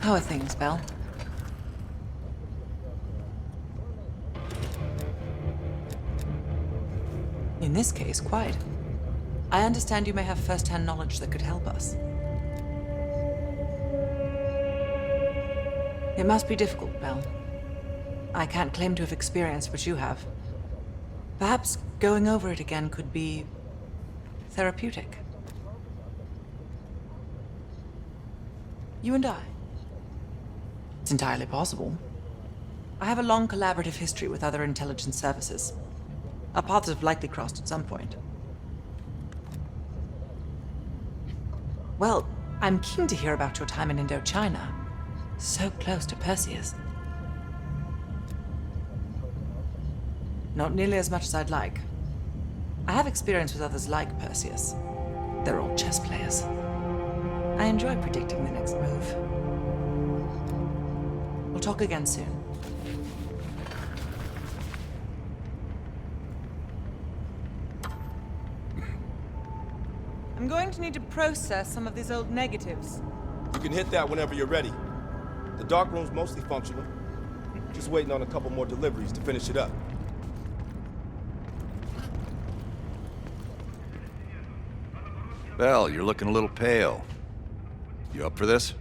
How are things, Belle? In this case, quite. I understand you may have first-hand knowledge that could help us. It must be difficult, Belle. I can't claim to have experienced what you have. Perhaps going over it again could be therapeutic. You and I. It's entirely possible. I have a long collaborative history with other intelligence services. Our paths have likely crossed at some point. Well, I'm keen to hear about your time in Indochina. So close to Perseus. Not nearly as much as I'd like. I have experience with others like Perseus. They're all chess players. I enjoy predicting the next move. We'll talk again soon. I'm going to need to process some of these old negatives. You can hit that whenever you're ready. The Darkroom's mostly functional. Just waiting on a couple more deliveries to finish it up. Belle, you're looking a little pale. You up for this?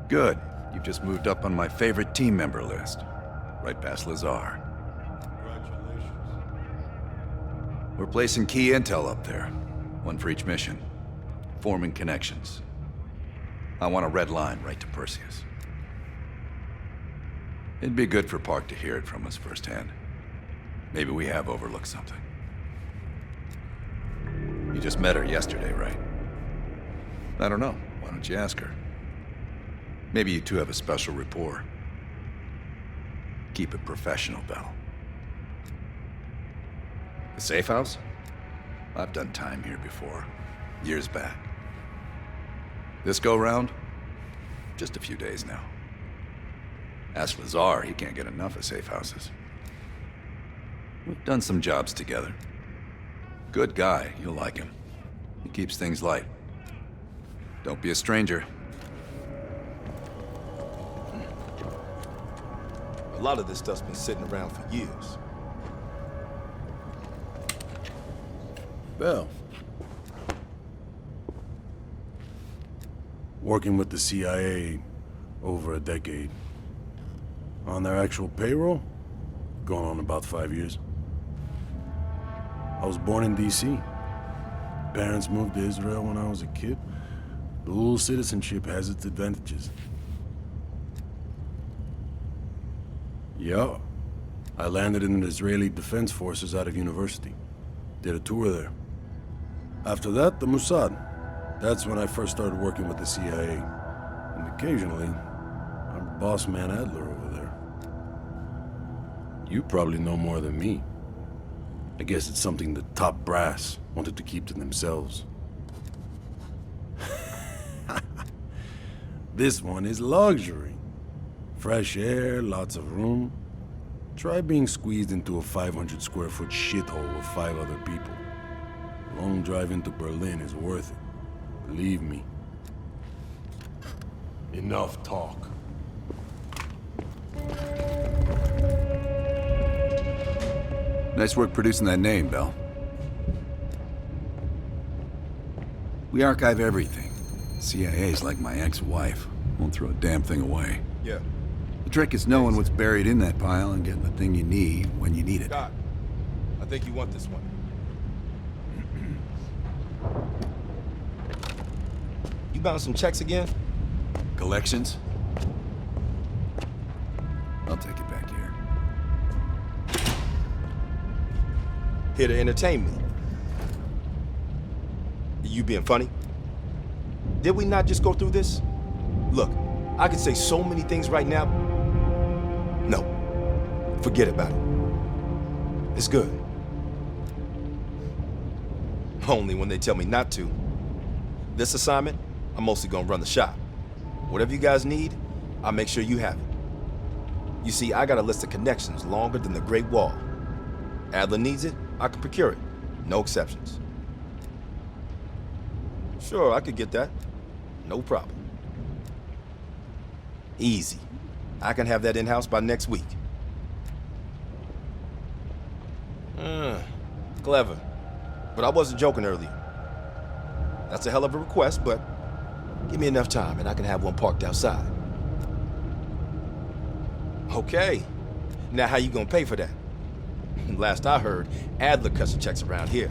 Good. You've just moved up on my favorite team member list. Right past Lazar. Congratulations. We're placing key intel up there. One for each mission. Forming connections. I want a red line right to Perseus. It'd be good for Park to hear it from us firsthand. Maybe we have overlooked something. You just met her yesterday, right? I don't know. Why don't you ask her? Maybe you two have a special rapport. Keep it professional, Belle. The Safehouse? I've done time here before. Years back. This go-round? Just a few days now. Ask Lazar, he can't get enough of Safehouses. We've done some jobs together. Good guy, you'll like him. He keeps things light. Don't be a stranger. A lot of this stuff's been sitting around for years. Belle. Working with the CIA over a decade. On their actual payroll, going on about 5 years. I was born in D.C. Parents moved to Israel when I was a kid. Dual citizenship has its advantages. Yeah. I landed in the Israeli Defense Forces out of university. Did a tour there. After that, the Mossad. That's when I first started working with the CIA. And occasionally, our boss man Adler over there. You probably know more than me. I guess it's something the top brass wanted to keep to themselves. This one is luxury. Fresh air, lots of room. Try being squeezed into a 500 square foot shithole with 5 other people. Long drive into Berlin is worth it. Believe me. Enough talk. Nice work producing that name, Belle. We archive everything. CIA's like my ex-wife. Won't throw a damn thing away. Yeah. The trick is knowing what's buried in that pile and getting the thing you need when you need it. Doc, I think you want this one. You bound some checks again? Collections? I'll take it back here. Here to entertain me. You being funny? Did we not just go through this? Look, I could say so many things right now. No, forget about it. It's good. Only when they tell me not to. This assignment, I'm mostly gonna run the shop. Whatever you guys need, I'll make sure you have it. You see, I got a list of connections longer than the Great Wall. Adler needs it, I can procure it. No exceptions. Sure, I could get that. No problem. Easy. I can have that in-house by next week. Clever. But I wasn't joking earlier. That's a hell of a request, but give me enough time and I can have one parked outside. Okay. Now how you gonna pay for that? Last I heard, Adler cuts the checks around here.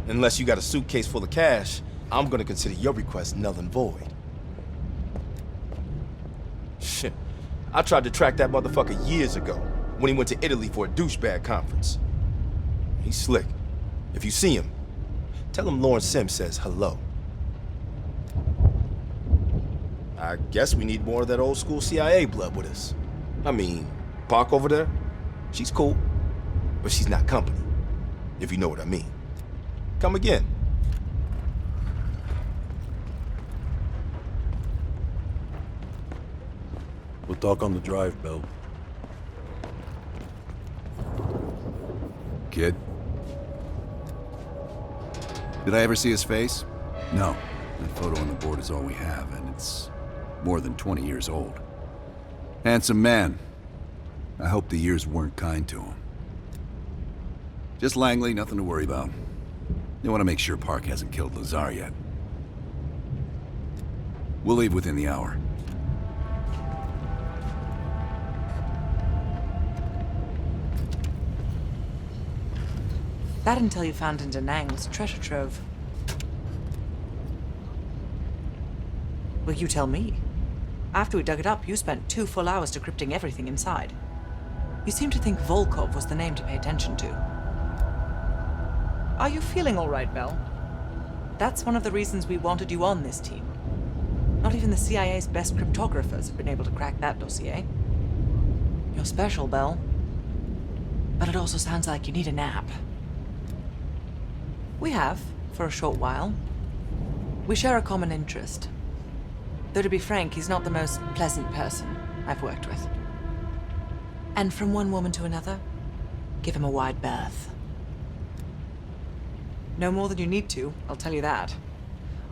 Unless you got a suitcase full of cash, I'm gonna consider your request null and void. Shit. I tried to track that motherfucker years ago when he went to Italy for a douchebag conference. He's slick. If you see him, tell him Lawrence Sims says hello. I guess we need more of that old school CIA blood with us. I mean, Park over there, she's cool, but she's not company, if you know what I mean. Come again. We'll talk on the drive, Bell. Kid? Did I ever see his face? No. That photo on the board is all we have, and it's more than 20 years old. Handsome man. I hope the years weren't kind to him. Just Langley, nothing to worry about. You want to make sure Park hasn't killed Lazar yet. We'll leave within the hour. That intel you found in Da Nang was a treasure trove. Well, you tell me. After we dug it up, you spent 2 full hours decrypting everything inside. You seem to think Volkov was the name to pay attention to. Are you feeling all right, Bell? That's one of the reasons we wanted you on this team. Not even the CIA's best cryptographers have been able to crack that dossier. You're special, Bell. But it also sounds like you need a nap. We have, for a short while. We share a common interest. Though to be frank, he's not the most pleasant person I've worked with. And from one woman to another, give him a wide berth. No more than you need to, I'll tell you that.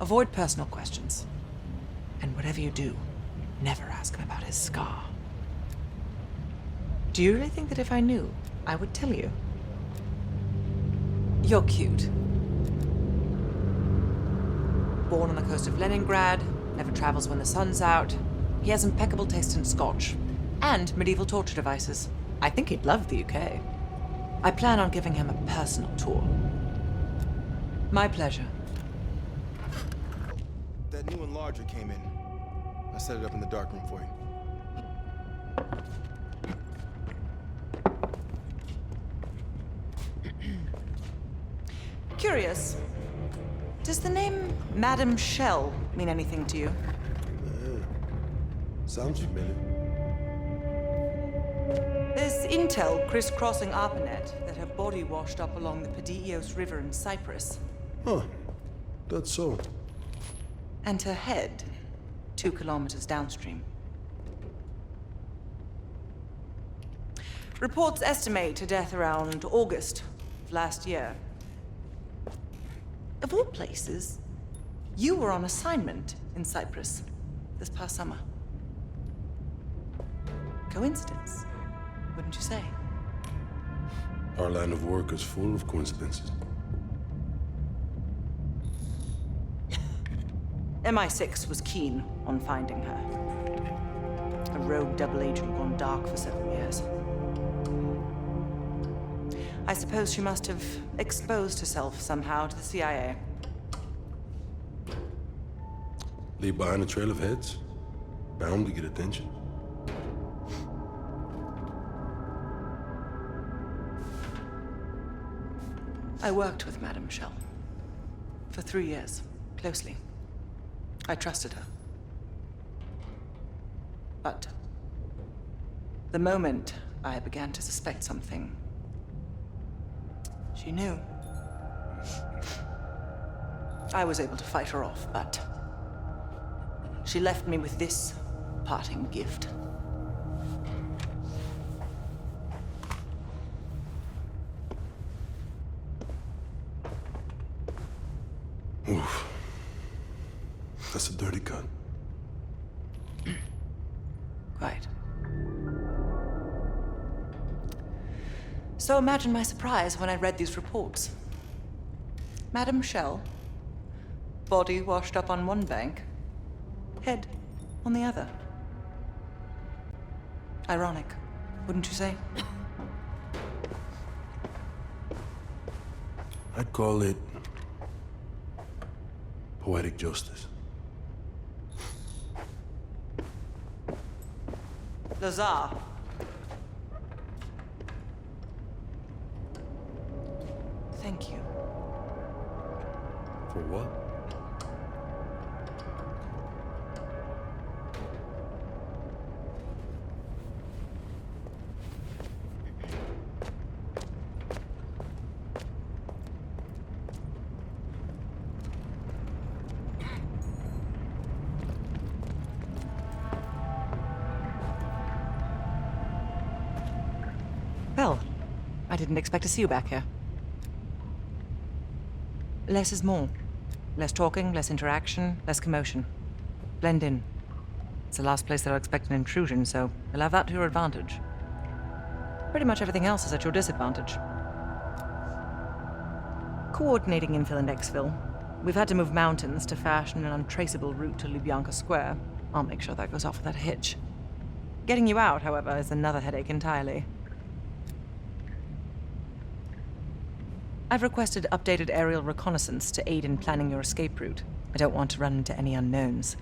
Avoid personal questions. And whatever you do, never ask him about his scar. Do you really think that if I knew, I would tell you? You're cute. Born on the coast of Leningrad, never travels when the sun's out. He has impeccable taste in scotch and medieval torture devices. I think he'd love the UK. I plan on giving him a personal tour. My pleasure. That new enlarger came in. I set it up in the darkroom for you. Curious. Does the name Madam Shell mean anything to you? Sounds familiar. There's intel crisscrossing ARPANET that her body washed up along the Padios River in Cyprus. Huh. That's so. And her head 2 kilometers downstream. Reports estimate her death around August of last year. Of all places, you were on assignment in Cyprus this past summer. Coincidence, wouldn't you say? Our line of work is full of coincidences. MI6 was keen on finding her. A rogue double agent gone dark for 7 years. I suppose she must have exposed herself somehow to the CIA. Leave behind a trail of heads. Bound to get attention. I worked with Madame Shell for 3 years, closely. I trusted her. But the moment I began to suspect something, she knew. I was able to fight her off, but she left me with this parting gift. Oof. That's a dirty cut. Quite. So imagine my surprise when I read these reports. Madame Shell, body washed up on one bank, head on the other. Ironic, wouldn't you say? I'd call it poetic justice. Lazar. Thank you. For what? Well, I didn't expect to see you back here. Less is more. Less talking, less interaction, less commotion. Blend in. It's the last place that I'll expect an intrusion, so you'll have that to your advantage. Pretty much everything else is at your disadvantage. Coordinating infill and exfil. We've had to move mountains to fashion an untraceable route to Lubyanka Square. I'll make sure that goes off without a hitch. Getting you out, however, is another headache entirely. I've requested updated aerial reconnaissance to aid in planning your escape route. I don't want to run into any unknowns.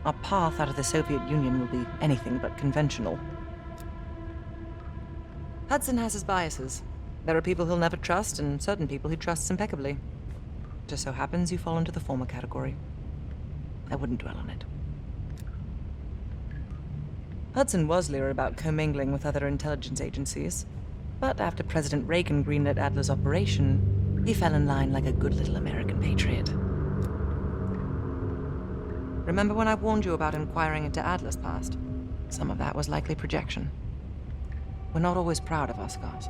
Our path out of the Soviet Union will be anything but conventional. Hudson has his biases. There are people he'll never trust, and certain people he trusts impeccably. Just so happens you fall into the former category. I wouldn't dwell on it. Hudson was leery about commingling with other intelligence agencies. But after President Reagan greenlit Adler's operation, he fell in line like a good little American patriot. Remember when I warned you about inquiring into Adler's past? Some of that was likely projection. We're not always proud of our scars.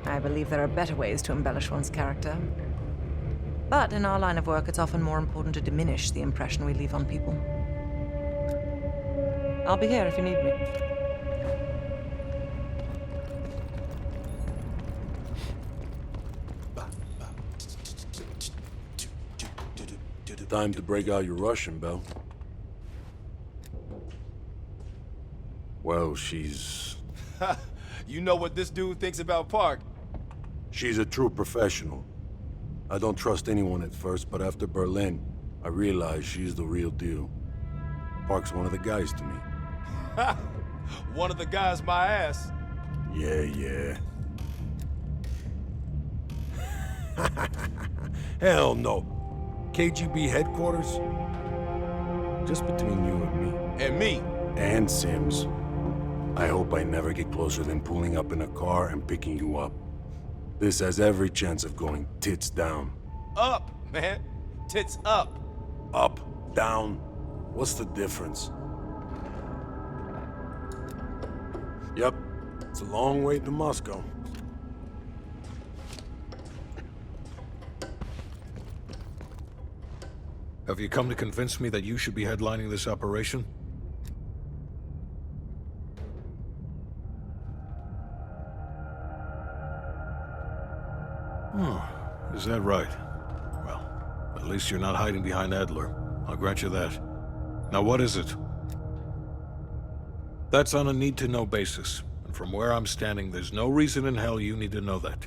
I believe there are better ways to embellish one's character. But in our line of work, it's often more important to diminish the impression we leave on people. I'll be here if you need me. Time to break out your Russian, Belle. Well, she's... You know what this dude thinks about Park? she's a true professional. I don't trust anyone at first, but after Berlin, I realized she's the real deal. Park's one of the guys to me. One of the guys my ass. Yeah. Hell no. KGB headquarters? Just between you and me. And me. And Sims. I hope I never get closer than pulling up in a car and picking you up. This has every chance of going tits down. Up, man. Tits up. Up, down. What's the difference? Yep. It's a long way to Moscow. Have you come to convince me that you should be headlining this operation? Oh, is that right? Well, at least you're not hiding behind Adler. I'll grant you that. Now what is it? That's on a need-to-know basis, and from where I'm standing, there's no reason in hell you need to know that.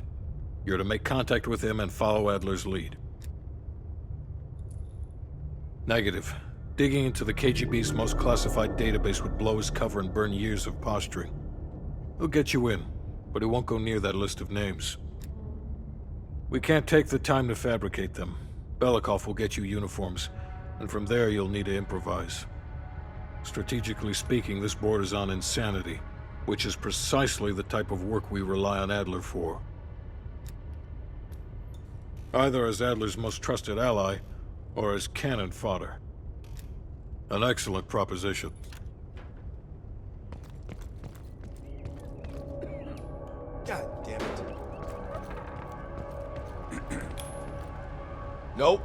You're to make contact with him and follow Adler's lead. Negative. Digging into the KGB's most classified database would blow his cover and burn years of posturing. He'll get you in, but he won't go near that list of names. We can't take the time to fabricate them. Belikov will get you uniforms, and from there you'll need to improvise. Strategically speaking, this borders on insanity, which is precisely the type of work we rely on Adler for. Either as Adler's most trusted ally, or as cannon fodder. An excellent proposition. Nope.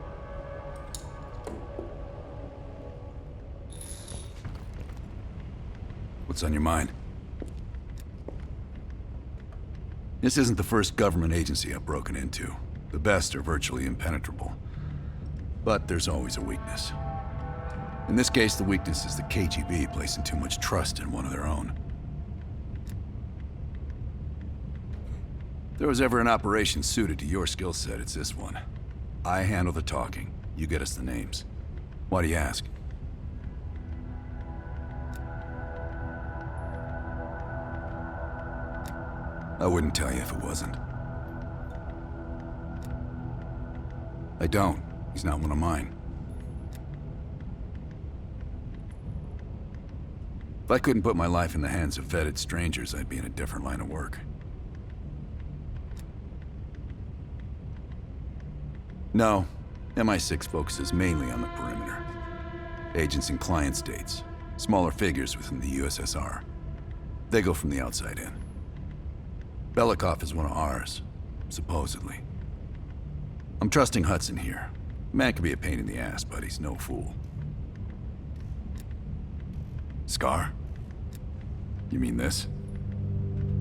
What's on your mind? This isn't the first government agency I've broken into. The best are virtually impenetrable. But there's always a weakness. In this case, the weakness is the KGB placing too much trust in one of their own. If there was ever an operation suited to your skill set, it's this one. I handle the talking. You get us the names. Why do you ask? I wouldn't tell you if it wasn't. I don't. He's not one of mine. If I couldn't put my life in the hands of vetted strangers, I'd be in a different line of work. No, MI6 focuses mainly on the perimeter. Agents in client states, smaller figures within the USSR. They go from the outside in. Belikov is one of ours, supposedly. I'm trusting Hudson here. The man can be a pain in the ass, but he's no fool. Scar? You mean this?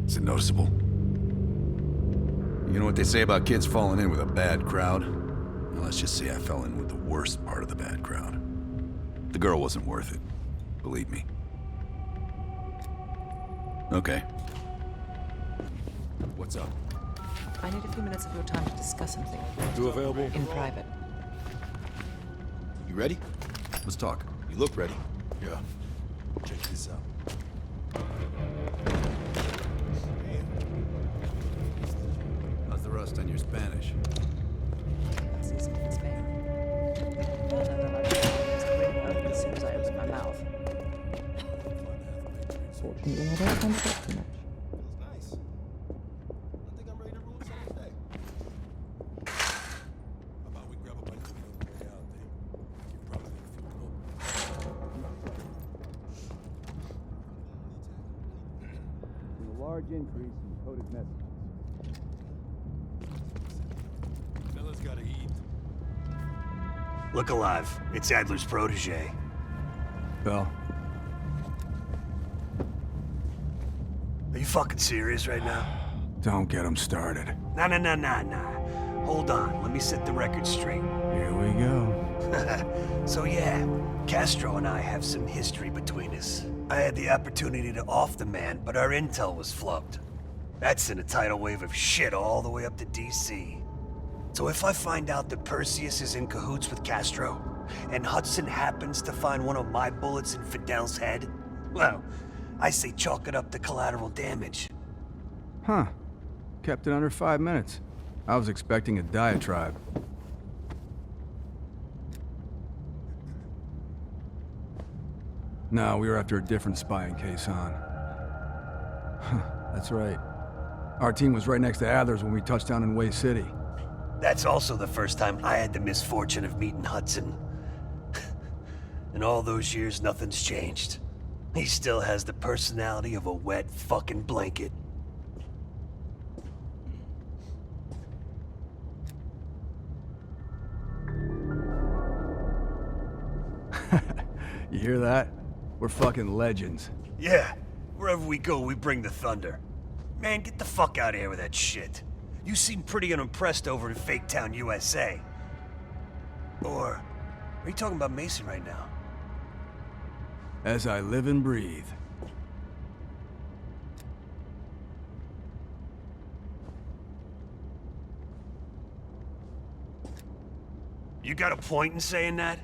Is it noticeable? You know what they say about kids falling in with a bad crowd? Well, let's just say I fell in with the worst part of the bad crowd. The girl wasn't worth it. Believe me. Okay. What's up? I need a few minutes of your time to discuss something. You available? In private. You ready? Let's talk. You look ready. Yeah. Check this out. How's the rust on your Spanish? Season in Spain. Well, no, no, it's pretty open as soon as I open my mouth. Fortunately, I don't tend to talk too much. Feels nice. I think I'm ready to rule some day. How about we grab a bite to eat on the way out? You're probably A large increase in coded messages. Fellas gotta eat. Look alive. It's Adler's protege. Bell. Are you fucking serious right now? Don't get him started. Nah. Hold on. Let me set the record straight. Here we go. So yeah, Castro and I have some history between us. I had the opportunity to off the man, but our intel was flubbed. That sent a tidal wave of shit all the way up to DC. So if I find out that Perseus is in cahoots with Castro, and Hudson happens to find one of my bullets in Fidel's head, well, I say chalk it up to collateral damage. Huh. Kept it under 5 minutes. I was expecting a diatribe. No, we were after a different spying case, hon. That's right. Our team was right next to Adler's when we touched down in Way City. That's also the first time I had the misfortune of meeting Hudson. In all those years, nothing's changed. He still has the personality of a wet fucking blanket. You hear that? We're fucking legends. Yeah, wherever we go, we bring the thunder. Man, get the fuck out of here with that shit. You seem pretty unimpressed over in Fake Town, USA. Or, are you talking about Mason right now? As I live and breathe. You got a point in saying that?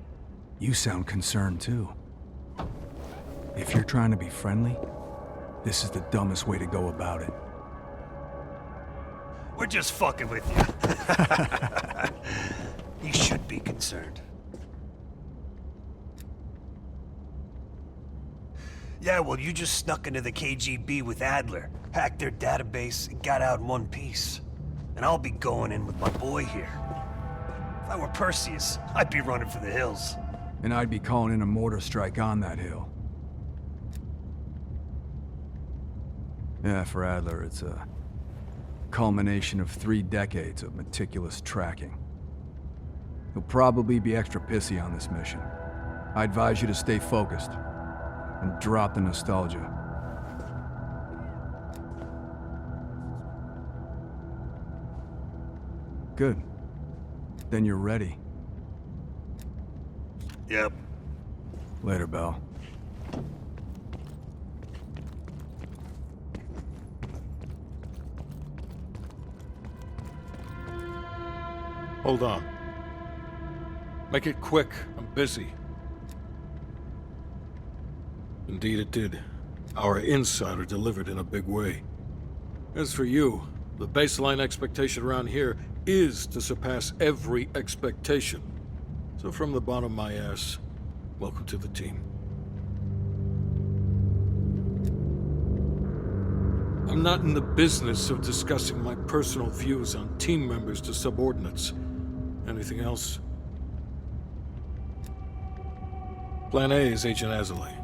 You sound concerned too. If you're trying to be friendly, this is the dumbest way to go about it. We're just fucking with you. You should be concerned. Yeah, well, you just snuck into the KGB with Adler, hacked their database, and got out in one piece. And I'll be going in with my boy here. If I were Perseus, I'd be running for the hills. And I'd be calling in a mortar strike on that hill. Yeah, for Adler, it's a culmination of 3 decades of meticulous tracking. He'll probably be extra pissy on this mission. I advise you to stay focused and drop the nostalgia. Good. Then you're ready. Yep. Later, Bell. Hold on. Make it quick. I'm busy. Indeed it did. Our insider delivered in a big way. As for you, the baseline expectation around here is to surpass every expectation. So from the bottom of my ass, welcome to the team. I'm not in the business of discussing my personal views on team members to subordinates. Anything else? Plan A is Agent Azalea.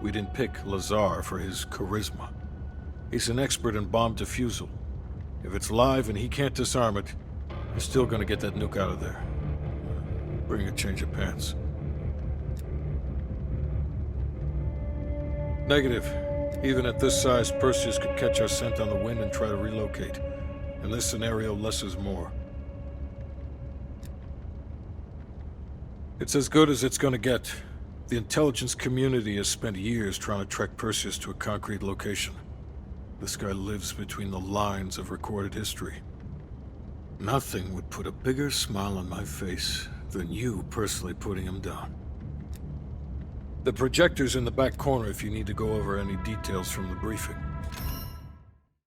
We didn't pick Lazar for his charisma. He's an expert in bomb defusal. If it's live and he can't disarm it, you're still gonna get that nuke out of there. Bring a change of pants. Negative. Even at this size, Perseus could catch our scent on the wind and try to relocate. In this scenario, less is more. It's as good as it's gonna get. The intelligence community has spent years trying to track Perseus to a concrete location. This guy lives between the lines of recorded history. Nothing would put a bigger smile on my face than you personally putting him down. The projector's in the back corner if you need to go over any details from the briefing.